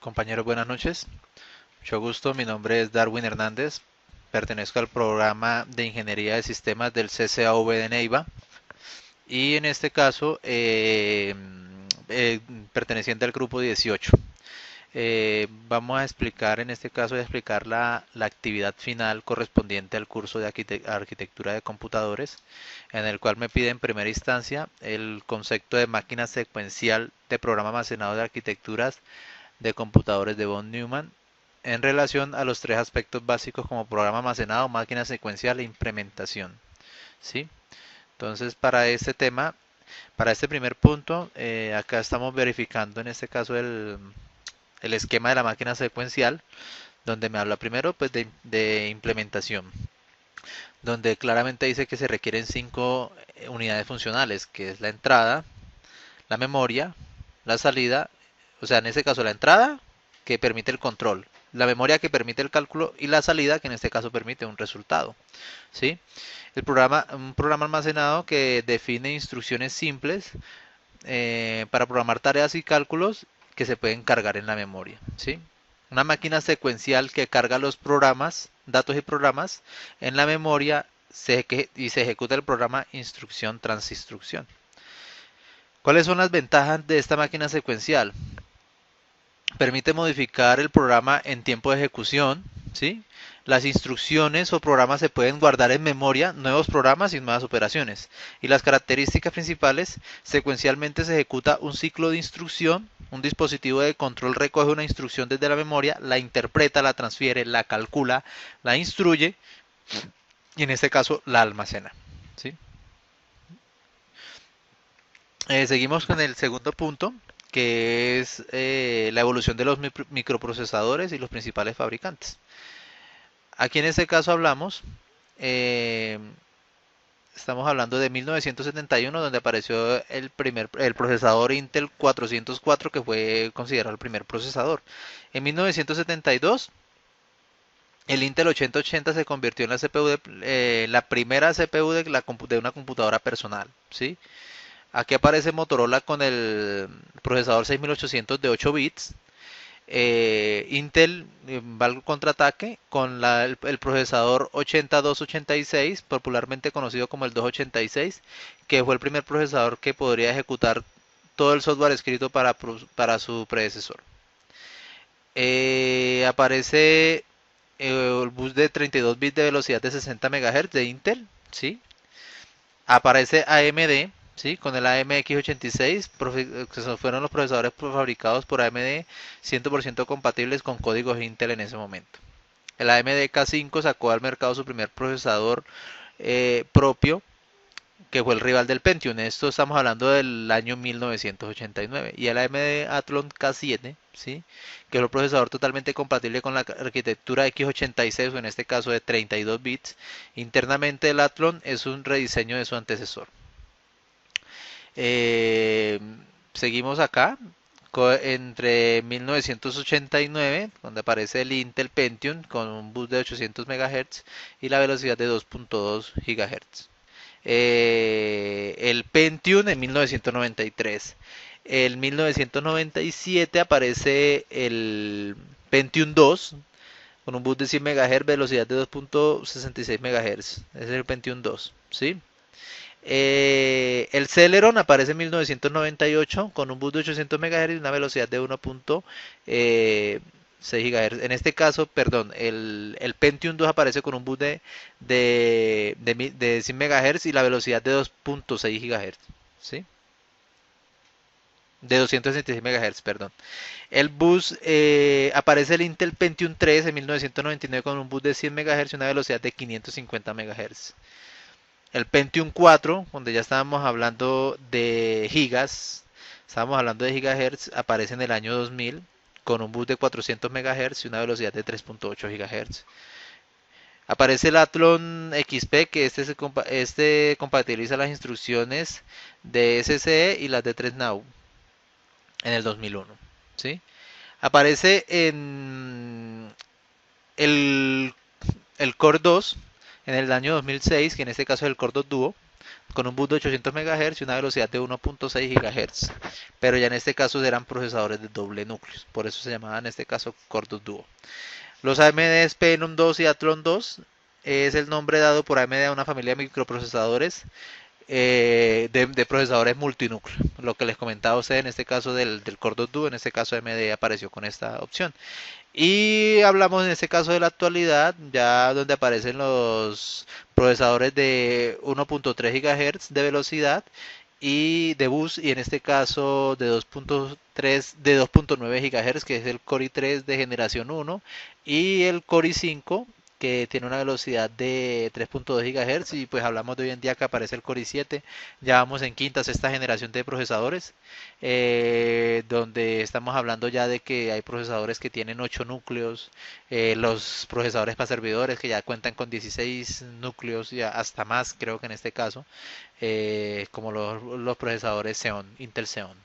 Compañeros, buenas noches. Mucho gusto, mi nombre es Darwin Hernández. Pertenezco al programa de Ingeniería de Sistemas del CCAV de Neiva y en este caso perteneciente al grupo 18. Vamos a explicar, en este caso, voy a explicar la actividad final correspondiente al curso de arquitectura de computadores, en el cual me pide en primera instancia el concepto de máquina secuencial de programa almacenado de arquitecturas de computadores de von Neumann en relación a los tres aspectos básicos como programa almacenado, máquina secuencial e implementación. ¿Sí? Entonces, para este tema, para este primer punto, acá estamos verificando en este caso el esquema de la máquina secuencial, donde me habla primero pues, de implementación, donde claramente dice que se requieren cinco unidades funcionales, que es la entrada, la memoria, la salida, o sea, en este caso la entrada que permite el control, la memoria que permite el cálculo y la salida que en este caso permite un resultado. ¿Sí? Un programa almacenado que define instrucciones simples para programar tareas y cálculos que se pueden cargar en la memoria. ¿Sí? Una máquina secuencial que carga los programas, datos y programas en la memoria y se ejecuta el programa instrucción tras instrucción. ¿Cuáles son las ventajas de esta máquina secuencial? Permite modificar el programa en tiempo de ejecución, ¿sí? Las instrucciones o programas se pueden guardar en memoria, nuevos programas y nuevas operaciones. Y las características principales, secuencialmente se ejecuta un ciclo de instrucción, un dispositivo de control recoge una instrucción desde la memoria, la interpreta, la transfiere, la calcula, la instruye y en este caso la almacena. ¿Sí? Seguimos con el segundo punto, que es la evolución de los microprocesadores y los principales fabricantes. Aquí en este caso eh, estamos hablando de 1971, donde apareció el procesador Intel 404, que fue considerado el primer procesador. En 1972, el Intel 8080 se convirtió en la primera CPU de una computadora personal, ¿sí? Aquí aparece Motorola con el procesador 6800 de 8 bits. Intel va al contraataque con el procesador 8286, popularmente conocido como el 286, que fue el primer procesador que podría ejecutar todo el software escrito para su predecesor. Aparece el bus de 32 bits de velocidad de 60 MHz de Intel, ¿sí? Aparece AMD, ¿sí? Con el AMX86, que fueron los procesadores fabricados por AMD 100% compatibles con códigos Intel en ese momento. El AMD K5 sacó al mercado su primer procesador propio, que fue el rival del Pentium. Esto estamos hablando del año 1989. Y el AMD Athlon K7, ¿sí? Que es un procesador totalmente compatible con la arquitectura x86, o en este caso de 32 bits. Internamente el Athlon es un rediseño de su antecesor. Eh, Seguimos acá entre 1989, donde aparece el Intel Pentium con un bus de 800 MHz y la velocidad de 2.2 GHz. El Pentium en 1993. En 1997 aparece el Pentium 2 con un bus de 100 MHz, velocidad de 2.66 MHz. Ese es el Pentium 2, ¿sí? El Celeron aparece en 1998 con un bus de 800 MHz y una velocidad de 1.6 GHz. En este caso, perdón, el Pentium 2 aparece con un bus de 100 MHz y la velocidad de 2.6 GHz. ¿Sí? De 266 MHz, perdón. El bus aparece el Intel Pentium 3 en 1999 con un bus de 100 MHz y una velocidad de 550 MHz. El Pentium 4, donde ya estábamos hablando de gigas, estábamos hablando de gigahertz, aparece en el año 2000 con un bus de 400 MHz y una velocidad de 3.8 GHz. Aparece el Athlon XP, que este compatibiliza las instrucciones de SSE y las de 3Now en el 2001. ¿Sí? Aparece en el Core 2 en el año 2006, que en este caso es el Core 2 Duo, con un bus de 800 MHz y una velocidad de 1.6 GHz. Pero ya en este caso eran procesadores de doble núcleo, por eso se llamaban en este caso Cordos Duo. Los AMD Phenom 2 y Athlon 2 es el nombre dado por AMD a una familia de microprocesadores de procesadores multinúcleo. Lo que les comentaba a ustedes en este caso del Cordon Duo, en este caso AMD apareció con esta opción. Y hablamos en este caso de la actualidad, ya donde aparecen los procesadores de 1.3 GHz de velocidad y de bus, y en este caso de 2.3 de 2.9 GHz, que es el Core i3 de generación 1 y el Core i5 que tiene una velocidad de 3.2 GHz. Y pues hablamos de hoy en día que aparece el Core i7, ya vamos en quinta, sexta generación de procesadores, donde estamos hablando ya de que hay procesadores que tienen 8 núcleos, los procesadores para servidores que ya cuentan con 16 núcleos, ya hasta más creo que en este caso, como los procesadores Xeon, Intel Xeon.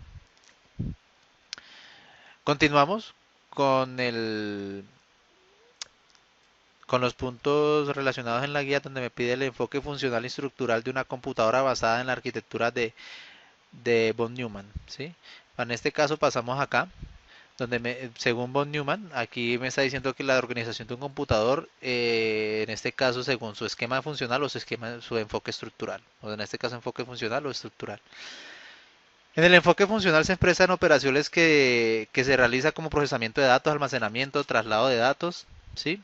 Continuamos con con los puntos relacionados en la guía, donde me pide el enfoque funcional y estructural de una computadora basada en la arquitectura de von Neumann, ¿sí? En este caso pasamos acá, donde según von Neumann, aquí me está diciendo que la organización de un computador, en este caso según su esquema funcional o su enfoque estructural, o en este caso enfoque funcional o estructural. En el enfoque funcional se expresan operaciones que se realiza como procesamiento de datos, almacenamiento, traslado de datos, ¿sí?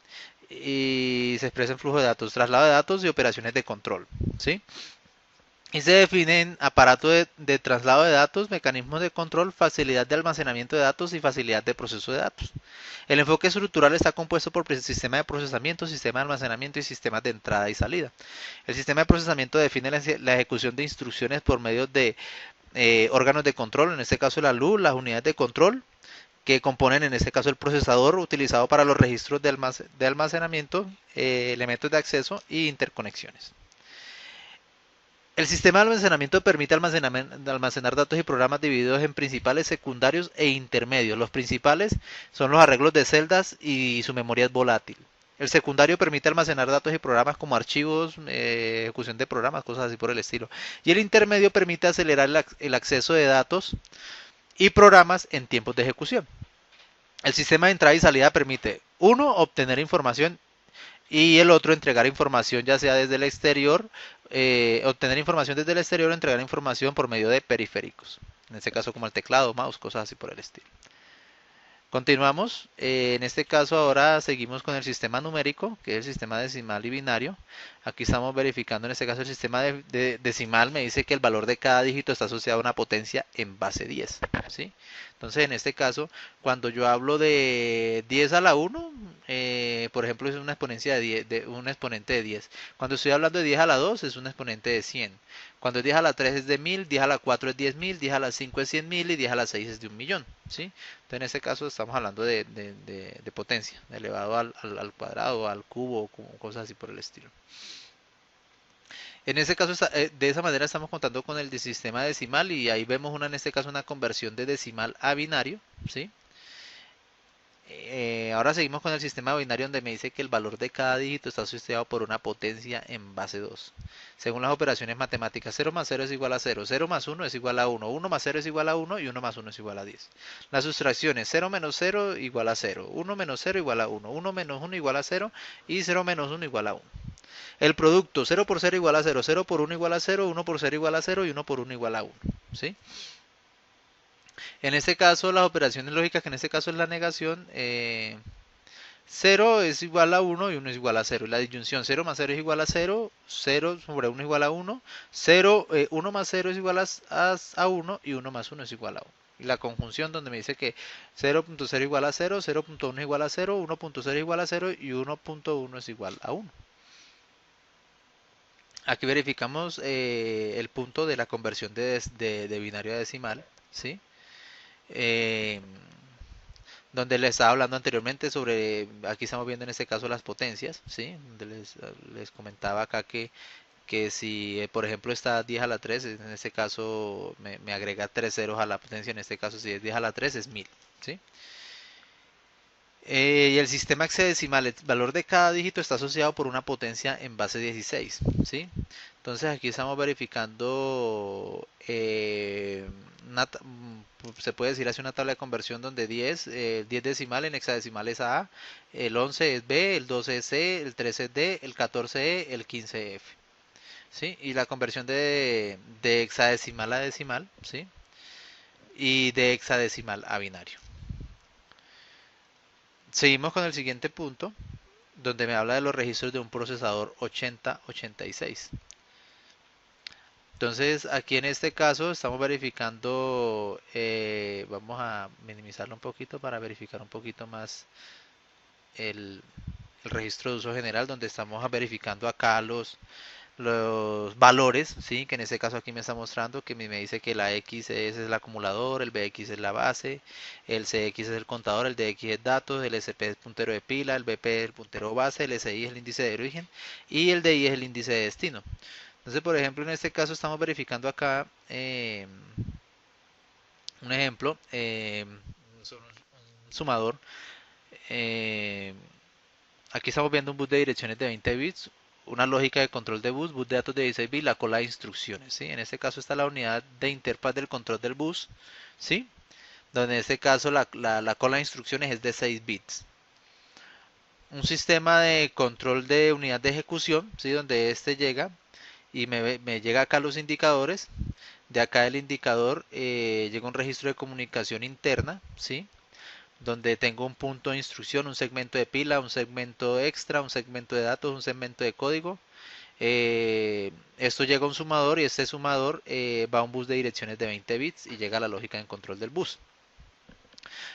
Y se expresa en flujo de datos, traslado de datos y operaciones de control, ¿sí? Y se definen aparato de traslado de datos, mecanismos de control, facilidad de almacenamiento de datos y facilidad de proceso de datos. El enfoque estructural está compuesto por sistema de procesamiento, sistema de almacenamiento y sistemas de entrada y salida. El sistema de procesamiento define la ejecución de instrucciones por medio de órganos de control, en este caso la luz, las unidades de control, que componen en este caso el procesador utilizado para los registros de almacenamiento, elementos de acceso e interconexiones. El sistema de almacenamiento permite almacenar datos y programas divididos en principales, secundarios e intermedios. Los principales son los arreglos de celdas y su memoria es volátil. El secundario permite almacenar datos y programas como archivos, ejecución de programas, cosas así por el estilo. Y el intermedio permite acelerar el acceso de datos y programas en tiempos de ejecución. El sistema de entrada y salida permite, uno, obtener información, y el otro entregar información ya sea desde el exterior, obtener información desde el exterior o entregar información por medio de periféricos, en este caso como el teclado, mouse, cosas así por el estilo. Continuamos, en este caso ahora seguimos con el sistema numérico, que es el sistema decimal y binario. Aquí estamos verificando en este caso el sistema de decimal, me dice que el valor de cada dígito está asociado a una potencia en base 10, ¿sí? Entonces en este caso, cuando yo hablo de 10 a la 1, por ejemplo es una exponencia un exponente de 10. Cuando estoy hablando de 10 a la 2 es un exponente de 100. Cuando es 10 a la 3 es de 1000, 10 a la 4 es 10.000, 10 a la 5 es 100.000 y 10 a la 6 es de 1.000.000, ¿sí? Entonces en este caso estamos hablando de potencia, elevado al cuadrado, al cubo, cosas así por el estilo. En este caso, de esa manera estamos contando con el sistema decimal, y ahí vemos en este caso una conversión de decimal a binario, ¿sí? Ahora seguimos con el sistema binario, donde me dice que el valor de cada dígito está asociado por una potencia en base 2. Según las operaciones matemáticas, 0 más 0 es igual a 0, 0 más 1 es igual a 1, 1 más 0 es igual a 1 y 1 más 1 es igual a 10. Las sustracciones, 0 menos 0 igual a 0, 1 menos 0 igual a 1, 1 menos 1 igual a 0 y 0 menos 1 igual a 1. El producto, 0 por 0 igual a 0, 0 por 1 igual a 0, 1 por 0 igual a 0 y 1 por 1 igual a 1, ¿sí? En este caso, las operaciones lógicas, que en este caso es la negación, 0 es igual a 1 y 1 es igual a 0. Y la disyunción, 0 más 0 es igual a 0, 0 sobre 1 es igual a 1, 1 más 0 es igual a 1 y 1 más 1 es igual a 1. Y la conjunción, donde me dice que 0.0 igual a 0, 0.1 es igual a 0, 1.0 igual a 0 y 1.1 es igual a 1. Aquí verificamos el punto de la conversión de binario a decimal, ¿sí? Eh, donde les estaba hablando anteriormente sobre, aquí estamos viendo en este caso las potencias, ¿sí? Donde les comentaba acá que si, por ejemplo, está 10 a la 3, en este caso me agrega 3 ceros a la potencia, en este caso si es 10 a la 3 es 1000, ¿sí? Y el sistema hexadecimal, el valor de cada dígito está asociado por una potencia en base 16, ¿sí? Entonces aquí estamos verificando, se puede decir así, una tabla de conversión donde 10, 10 decimal en hexadecimal es A, el 11 es B, el 12 es C, el 13 es D, el 14 E, el 15 F, ¿sí? Y la conversión de hexadecimal a decimal, ¿sí? Y de hexadecimal a binario. Seguimos con el siguiente punto, donde me habla de los registros de un procesador 8086. Entonces, aquí en este caso estamos verificando, vamos a minimizarlo un poquito para verificar un poquito más el, el registro de uso general, donde estamos verificando acá los valores, ¿sí? Que en este caso aquí me está mostrando que me dice que la X es el acumulador, el BX es la base, el CX es el contador, el DX es datos, el SP es puntero de pila, el BP es el puntero base, el SI es el índice de origen y el DI es el índice de destino. Entonces, por ejemplo, en este caso estamos verificando acá un ejemplo, un sumador. eh, Aquí estamos viendo un bus de direcciones de 20 bits, una lógica de control de bus de datos de 16 bits, la cola de instrucciones, ¿sí? En este caso está la unidad de interfaz del control del bus, ¿sí? Donde en este caso la cola de instrucciones es de 6 bits. Un sistema de control de unidad de ejecución, ¿sí? Donde este llega y me llega acá los indicadores. De acá el indicador llega un registro de comunicación interna, ¿sí? Donde tengo un punto de instrucción, un segmento de pila, un segmento extra, un segmento de datos, un segmento de código. Esto llega a un sumador y este sumador va a un bus de direcciones de 20 bits y llega a la lógica de control del bus.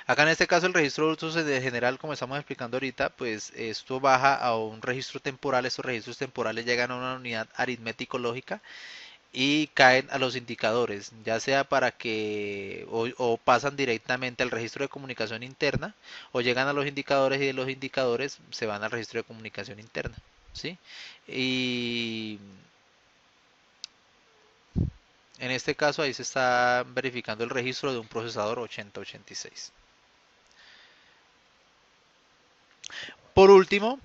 Acá en este caso el registro de usos de general, como estamos explicando ahorita, pues esto baja a un registro temporal. Estos registros temporales llegan a una unidad aritmético-lógica y caen a los indicadores, ya sea para que o pasan directamente al registro de comunicación interna o llegan a los indicadores y de los indicadores se van al registro de comunicación interna, ¿sí? Y en este caso ahí se está verificando el registro de un procesador 8086. Por último,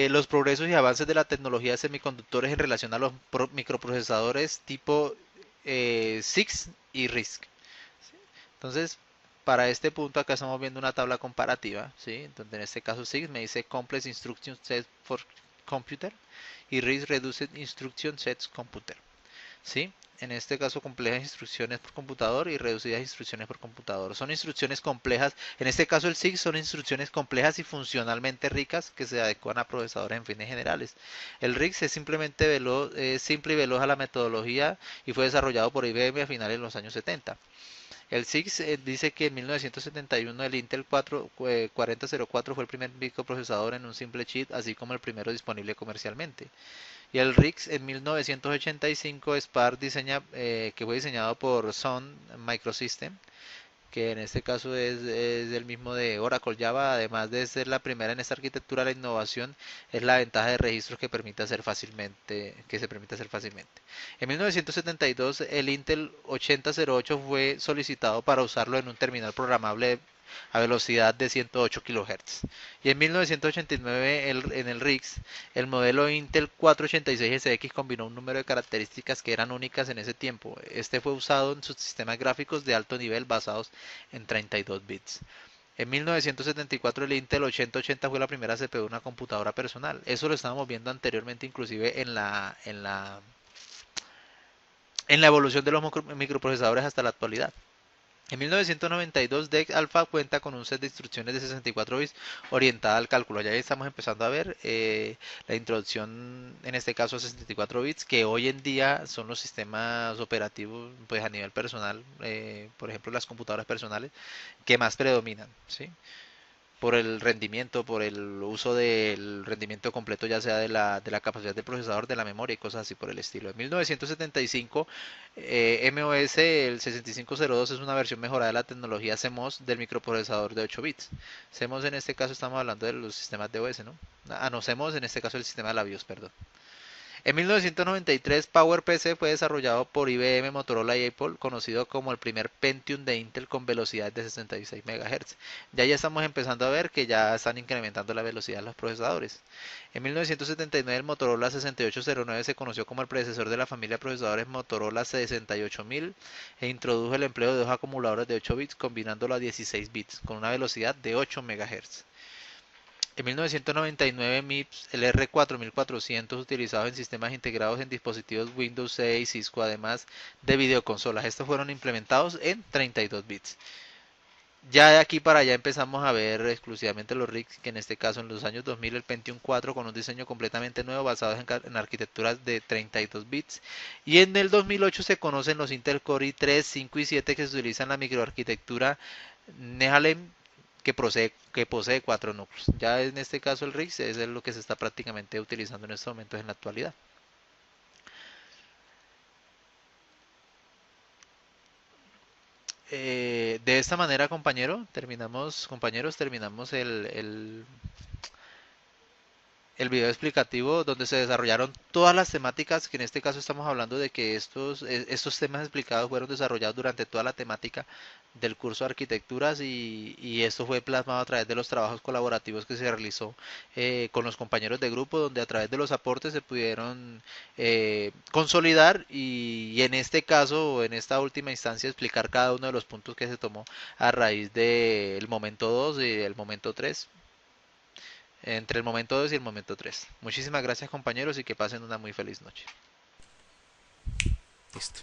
los progresos y avances de la tecnología de semiconductores en relación a los microprocesadores tipo SIX y RISC. Entonces, para este punto acá estamos viendo una tabla comparativa, ¿sí? Donde en este caso SIG me dice Complex Instruction Set for Computer y RISC Reduced Instruction Sets Computer, ¿sí? En este caso complejas instrucciones por computador y reducidas instrucciones por computador. Son instrucciones complejas, en este caso el SIG son instrucciones complejas y funcionalmente ricas que se adecuan a procesadores en fines generales. El RISC es simplemente simple y veloz a la metodología y fue desarrollado por IBM a finales de los años 70. El SIX dice que en 1971 el Intel 4004 fue el primer microprocesador en un simple chip, así como el primero disponible comercialmente. Y el RISC en 1985 SPARC que fue diseñado por Sun Microsystem, que en este caso es el mismo de Oracle Java, además de ser la primera en esta arquitectura, la innovación es la ventaja de registros que se permite hacer fácilmente. En 1972 el Intel 8008 fue solicitado para usarlo en un terminal programable a velocidad de 108 kHz. Y en 1989 en el RISC el modelo Intel 486SX combinó un número de características que eran únicas en ese tiempo. Este fue usado en sus sistemas gráficos de alto nivel basados en 32 bits. En 1974 el Intel 8080 fue la primera CPU de una computadora personal. Eso lo estábamos viendo anteriormente inclusive en la evolución de los microprocesadores hasta la actualidad. En 1992, DEC Alpha cuenta con un set de instrucciones de 64 bits orientada al cálculo. Ya estamos empezando a ver la introducción, en este caso a 64 bits, que hoy en día son los sistemas operativos pues a nivel personal, por ejemplo las computadoras personales, que más predominan, ¿sí? Por el rendimiento, por el uso del rendimiento completo, ya sea de la capacidad del procesador, de la memoria y cosas así por el estilo. En 1975, MOS, el 6502, es una versión mejorada de la tecnología CMOS del microprocesador de 8 bits. CMOS en este caso estamos hablando de los sistemas de OS, ¿no? Ah, no, CMOS en este caso el sistema de la BIOS, perdón. En 1993, PowerPC fue desarrollado por IBM, Motorola y Apple, conocido como el primer Pentium de Intel con velocidad de 66 MHz. Ya estamos empezando a ver que ya están incrementando la velocidad de los procesadores. En 1979, el Motorola 6809 se conoció como el predecesor de la familia de procesadores Motorola 68000 e introdujo el empleo de dos acumuladores de 8 bits combinándolo a 16 bits con una velocidad de 8 MHz. En 1999, MIPS, el R4400 utilizado en sistemas integrados en dispositivos Windows 6, Cisco, además de videoconsolas. Estos fueron implementados en 32 bits. Ya de aquí para allá empezamos a ver exclusivamente los RIGs, que en este caso en los años 2000 el Pentium 4 con un diseño completamente nuevo basado en arquitecturas de 32 bits. Y en el 2008 se conocen los Intel Core i3, 5 y 7 que se utilizan en la microarquitectura Nehalem que posee 4 núcleos. Ya en este caso el RIGS es lo que se está prácticamente utilizando en estos momentos en la actualidad. De esta manera, compañeros, terminamos el video explicativo donde se desarrollaron todas las temáticas, que en este caso estamos hablando de que estos temas explicados fueron desarrollados durante toda la temática del curso de arquitecturas y esto fue plasmado a través de los trabajos colaborativos que se realizó con los compañeros de grupo, donde a través de los aportes se pudieron consolidar y en este caso, o en esta última instancia, explicar cada uno de los puntos que se tomó a raíz del momento 2 y el momento 3 entre el momento 2 y el momento 3. Muchísimas gracias compañeros y que pasen una muy feliz noche. Listo.